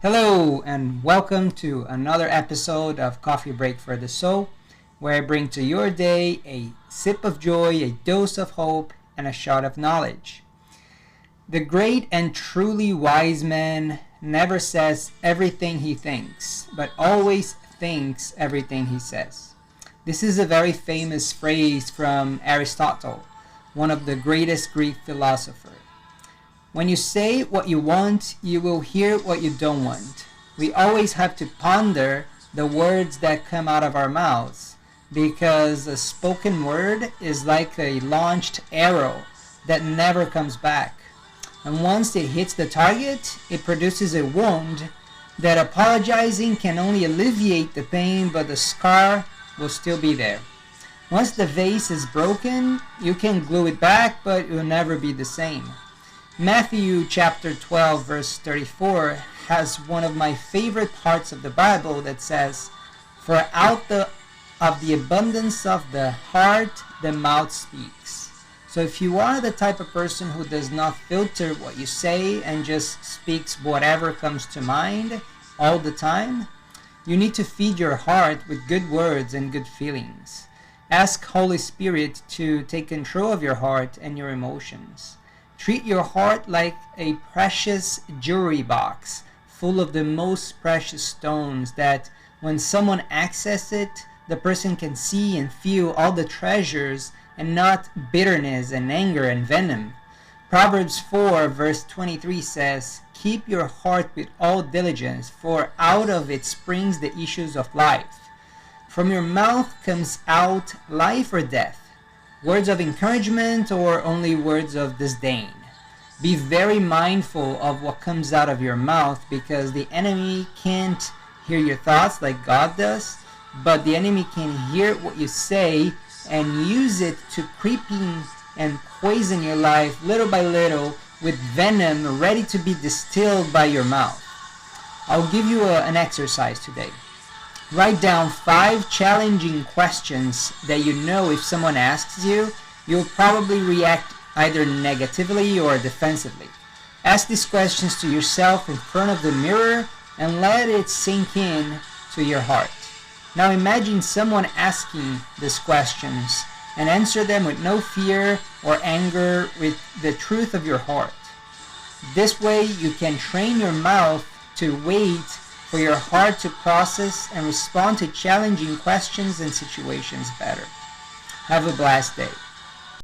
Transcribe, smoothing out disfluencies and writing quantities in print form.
Hello and welcome to another episode of Coffee Break for the Soul, where I bring to your day a sip of joy, a dose of hope, and a shot of knowledge. The great and truly wise man never says everything he thinks, but always thinks everything he says. This is a very famous phrase from Aristotle, one of the greatest Greek philosophers. When you say what you want, you will hear what you don't want. We always have to ponder the words that come out of our mouths, because a spoken word is like a launched arrow that never comes back. And once it hits the target, it produces a wound that apologizing can only alleviate the pain, but the scar will still be there. Once the vase is broken, you can glue it back, but it will never be the same. Matthew chapter 12 verse 34 has one of my favorite parts of the Bible that says, "For of the abundance of the heart the mouth speaks." So if you are the type of person who does not filter what you say and just speaks whatever comes to mind all the time, you need to feed your heart with good words and good feelings. Ask Holy Spirit to take control of your heart and your emotions. Treat your heart like a precious jewelry box full of the most precious stones that when someone accesses it, the person can see and feel all the treasures and not bitterness and anger and venom. Proverbs 4 verse 23 says, "Keep your heart with all diligence, for out of it springs the issues of life." From your mouth comes out life or death. Words of encouragement or only words of disdain. Be very mindful of what comes out of your mouth, because the enemy can't hear your thoughts like God does, but the enemy can hear what you say and use it to creep in and poison your life little by little with venom ready to be distilled by your mouth. I'll give you an exercise today. Write down 5 challenging questions that you know if someone asks you, you'll probably react either negatively or defensively. Ask these questions to yourself in front of the mirror and let it sink in to your heart. Now imagine someone asking these questions and answer them with no fear or anger, with the truth of your heart. This way you can train your mouth to wait for your heart to process and respond to challenging questions and situations better. Have a blessed day.